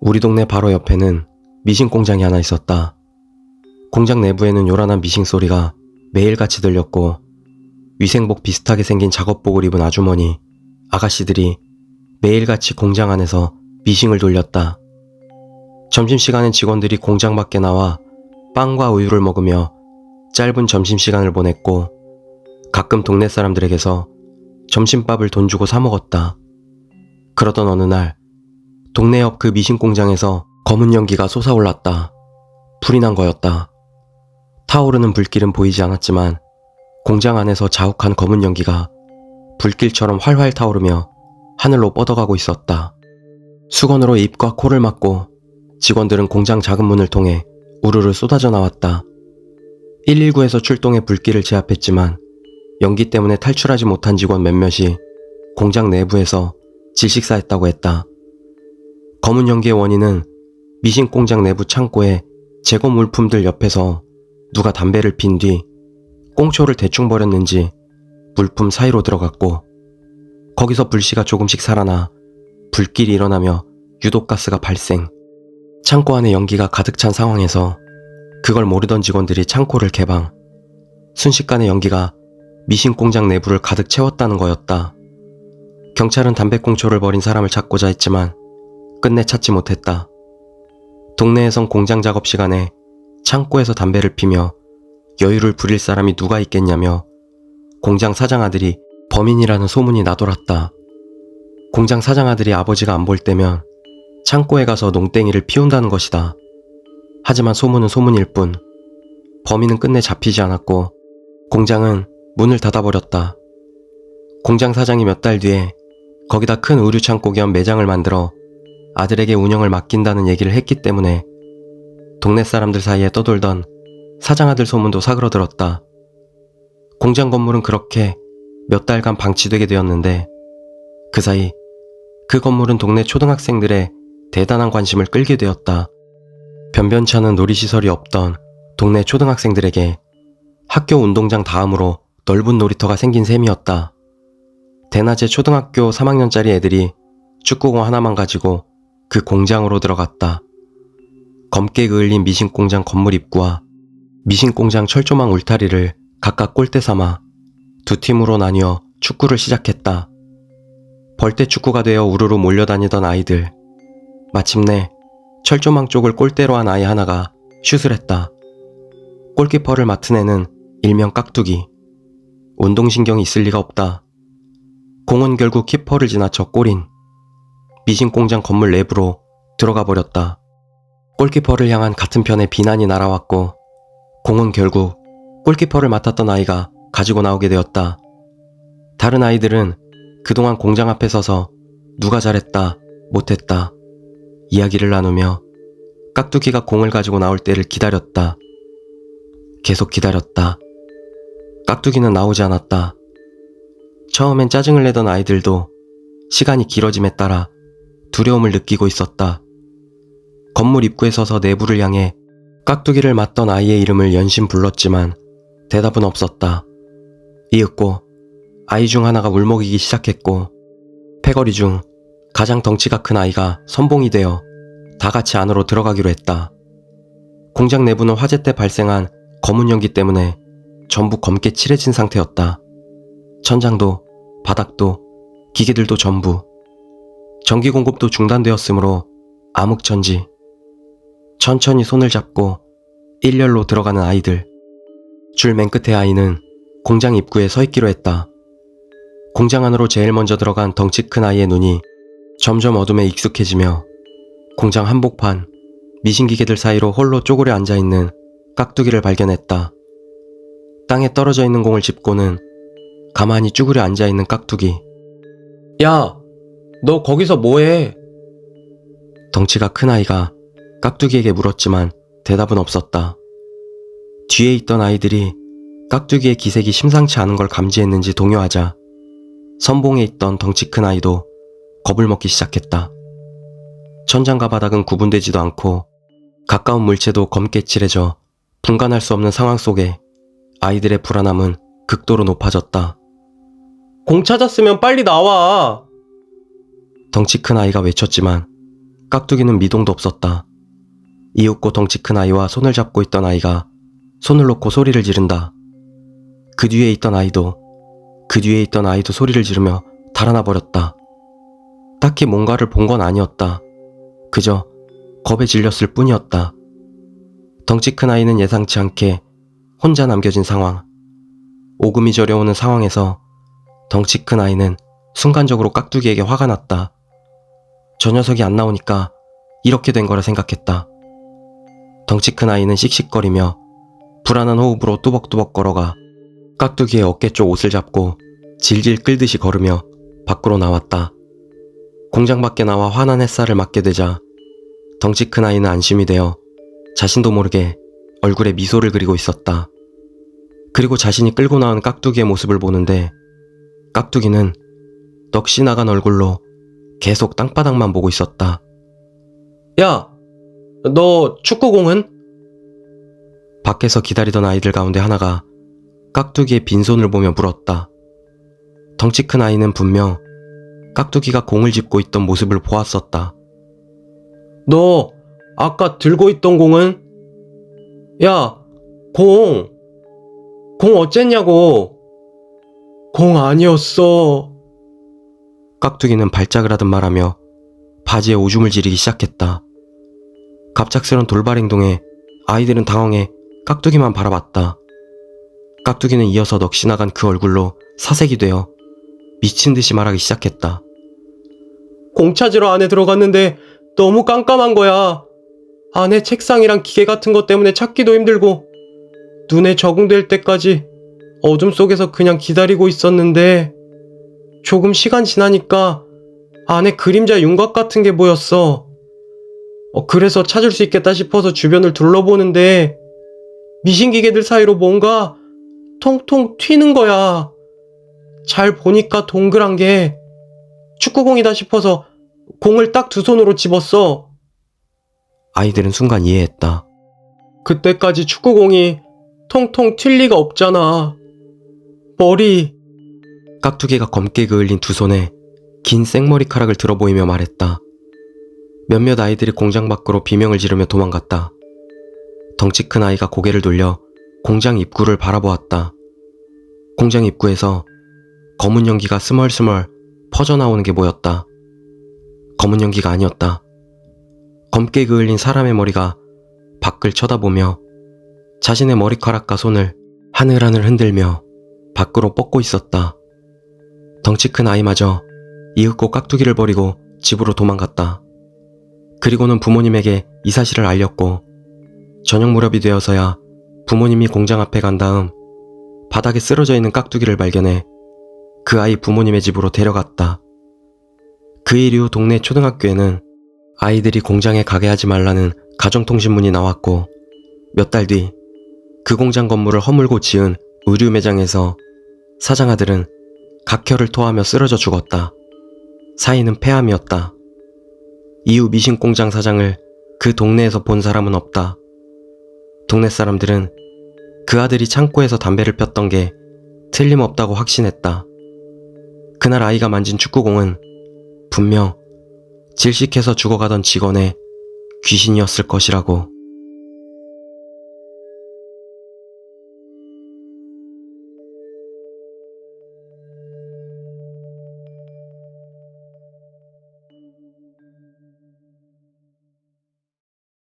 우리 동네 바로 옆에는 미싱 공장이 하나 있었다. 공장 내부에는 요란한 미싱 소리가 매일같이 들렸고 위생복 비슷하게 생긴 작업복을 입은 아주머니, 아가씨들이 매일같이 공장 안에서 미싱을 돌렸다. 점심시간엔 직원들이 공장 밖에 나와 빵과 우유를 먹으며 짧은 점심시간을 보냈고 가끔 동네 사람들에게서 점심밥을 돈 주고 사 먹었다. 그러던 어느 날 동네 옆 그 미싱 공장에서 검은 연기가 솟아올랐다. 불이 난 거였다. 타오르는 불길은 보이지 않았지만 공장 안에서 자욱한 검은 연기가 불길처럼 활활 타오르며 하늘로 뻗어가고 있었다. 수건으로 입과 코를 막고 직원들은 공장 작은 문을 통해 우르르 쏟아져 나왔다. 119에서 출동해 불길을 제압했지만 연기 때문에 탈출하지 못한 직원 몇몇이 공장 내부에서 질식사했다고 했다. 검은 연기의 원인은 미싱 공장 내부 창고에 재고 물품들 옆에서 누가 담배를 핀 뒤 꽁초를 대충 버렸는지 물품 사이로 들어갔고 거기서 불씨가 조금씩 살아나 불길이 일어나며 유독가스가 발생. 창고 안에 연기가 가득 찬 상황에서 그걸 모르던 직원들이 창고를 개방. 순식간에 연기가 미싱 공장 내부를 가득 채웠다는 거였다. 경찰은 담배꽁초를 버린 사람을 찾고자 했지만 끝내 찾지 못했다. 동네에선 공장 작업 시간에 창고에서 담배를 피며 여유를 부릴 사람이 누가 있겠냐며 공장 사장 아들이 범인이라는 소문이 나돌았다. 공장 사장 아들이 아버지가 안 볼 때면 창고에 가서 농땡이를 피운다는 것이다. 하지만 소문은 소문일 뿐 범인은 끝내 잡히지 않았고 공장은 문을 닫아버렸다. 공장 사장이 몇 달 뒤에 거기다 큰 의류 창고 겸 매장을 만들어 아들에게 운영을 맡긴다는 얘기를 했기 때문에 동네 사람들 사이에 떠돌던 사장아들 소문도 사그러들었다. 공장 건물은 그렇게 몇 달간 방치되게 되었는데 그 사이 그 건물은 동네 초등학생들의 대단한 관심을 끌게 되었다. 변변찮은 놀이시설이 없던 동네 초등학생들에게 학교 운동장 다음으로 넓은 놀이터가 생긴 셈이었다. 대낮에 초등학교 3학년짜리 애들이 축구공 하나만 가지고 그 공장으로 들어갔다. 검게 그을린 미싱 공장 건물 입구와 미싱 공장 철조망 울타리를 각각 골대 삼아 두 팀으로 나뉘어 축구를 시작했다. 벌떼 축구가 되어 우르르 몰려다니던 아이들. 마침내 철조망 쪽을 골대로 한 아이 하나가 슛을 했다. 골키퍼를 맡은 애는 일명 깍두기. 운동신경이 있을 리가 없다. 공은 결국 키퍼를 지나쳐 골인. 미싱 공장 건물 내부로 들어가 버렸다. 골키퍼를 향한 같은 편의 비난이 날아왔고 공은 결국 골키퍼를 맡았던 아이가 가지고 나오게 되었다. 다른 아이들은 그동안 공장 앞에 서서 누가 잘했다, 못했다 이야기를 나누며 깍두기가 공을 가지고 나올 때를 기다렸다. 계속 기다렸다. 깍두기는 나오지 않았다. 처음엔 짜증을 내던 아이들도 시간이 길어짐에 따라 두려움을 느끼고 있었다. 건물 입구에 서서 내부를 향해 깍두기를 맡던 아이의 이름을 연신 불렀지만 대답은 없었다. 이윽고 아이 중 하나가 울먹이기 시작했고 패거리 중 가장 덩치가 큰 아이가 선봉이 되어 다 같이 안으로 들어가기로 했다. 공장 내부는 화재 때 발생한 검은 연기 때문에 전부 검게 칠해진 상태였다. 천장도 바닥도 기계들도 전부. 전기 공급도 중단되었으므로 암흑천지. 천천히 손을 잡고 일렬로 들어가는 아이들. 줄 맨 끝의 아이는 공장 입구에 서 있기로 했다. 공장 안으로 제일 먼저 들어간 덩치 큰 아이의 눈이 점점 어둠에 익숙해지며 공장 한복판, 미싱기계들 사이로 홀로 쪼그려 앉아있는 깍두기를 발견했다. 땅에 떨어져 있는 공을 짚고는 가만히 쭈그려 앉아있는 깍두기. 야, 너 거기서 뭐해? 덩치가 큰 아이가 깍두기에게 물었지만 대답은 없었다. 뒤에 있던 아이들이 깍두기의 기색이 심상치 않은 걸 감지했는지 동요하자 선봉에 있던 덩치 큰 아이도 겁을 먹기 시작했다. 천장과 바닥은 구분되지도 않고 가까운 물체도 검게 칠해져 분간할 수 없는 상황 속에 아이들의 불안함은 극도로 높아졌다. 공 찾았으면 빨리 나와! 덩치 큰 아이가 외쳤지만 깍두기는 미동도 없었다. 이윽고 덩치 큰 아이와 손을 잡고 있던 아이가 손을 놓고 소리를 지른다. 그 뒤에 있던 아이도 소리를 지르며 달아나 버렸다. 딱히 뭔가를 본 건 아니었다. 그저 겁에 질렸을 뿐이었다. 덩치 큰 아이는 예상치 않게 혼자 남겨진 상황. 오금이 저려오는 상황에서 덩치 큰 아이는 순간적으로 깍두기에게 화가 났다. 저 녀석이 안 나오니까 이렇게 된 거라 생각했다. 덩치 큰 아이는 씩씩거리며 불안한 호흡으로 뚜벅뚜벅 걸어가 깍두기의 어깨 쪽 옷을 잡고 질질 끌듯이 걸으며 밖으로 나왔다. 공장 밖에 나와 환한 햇살을 맞게 되자 덩치 큰 아이는 안심이 되어 자신도 모르게 얼굴에 미소를 그리고 있었다. 그리고 자신이 끌고 나온 깍두기의 모습을 보는데 깍두기는 넋이 나간 얼굴로 계속 땅바닥만 보고 있었다. 야, 너 축구공은? 밖에서 기다리던 아이들 가운데 하나가 깍두기의 빈손을 보며 물었다. 덩치 큰 아이는 분명 깍두기가 공을 짚고 있던 모습을 보았었다. 너 아까 들고 있던 공은? 야, 공 어쨌냐고. 공 아니었어. 깍두기는 발작을 하듯 말하며 바지에 오줌을 지르기 시작했다. 갑작스런 돌발 행동에 아이들은 당황해 깍두기만 바라봤다. 깍두기는 이어서 넋이 나간 그 얼굴로 사색이 되어 미친 듯이 말하기 시작했다. 공 찾으러 안에 들어갔는데 너무 깜깜한 거야. 안에 책상이랑 기계 같은 것 때문에 찾기도 힘들고 눈에 적응될 때까지 어둠 속에서 그냥 기다리고 있었는데 조금 시간 지나니까 안에 그림자 윤곽 같은 게 보였어. 그래서 찾을 수 있겠다 싶어서 주변을 둘러보는데 미신기계들 사이로 뭔가 통통 튀는 거야. 잘 보니까 동그란 게 축구공이다 싶어서 공을 딱 두 손으로 집었어. 아이들은 순간 이해했다. 그때까지 축구공이 통통 튈 리가 없잖아. 머리. 깍두기가 검게 그을린 두 손에 긴 생머리카락을 들어 보이며 말했다. 몇몇 아이들이 공장 밖으로 비명을 지르며 도망갔다. 덩치 큰 아이가 고개를 돌려 공장 입구를 바라보았다. 공장 입구에서 검은 연기가 스멀스멀 퍼져나오는 게 보였다. 검은 연기가 아니었다. 검게 그을린 사람의 머리가 밖을 쳐다보며 자신의 머리카락과 손을 하늘하늘 흔들며 밖으로 뻗고 있었다. 덩치 큰 아이마저 이윽고 깍두기를 버리고 집으로 도망갔다. 그리고는 부모님에게 이 사실을 알렸고 저녁 무렵이 되어서야 부모님이 공장 앞에 간 다음 바닥에 쓰러져 있는 깍두기를 발견해 그 아이 부모님의 집으로 데려갔다. 그 일 이후 동네 초등학교에는 아이들이 공장에 가게 하지 말라는 가정통신문이 나왔고 몇 달 뒤 그 공장 건물을 허물고 지은 의류 매장에서 사장 아들은 각혈을 토하며 쓰러져 죽었다. 사인은 폐암이었다. 이후 미신공장 사장을 그 동네에서 본 사람은 없다. 동네 사람들은 그 아들이 창고에서 담배를 폈던 게 틀림없다고 확신했다. 그날 아이가 만진 축구공은 분명 질식해서 죽어가던 직원의 귀신이었을 것이라고.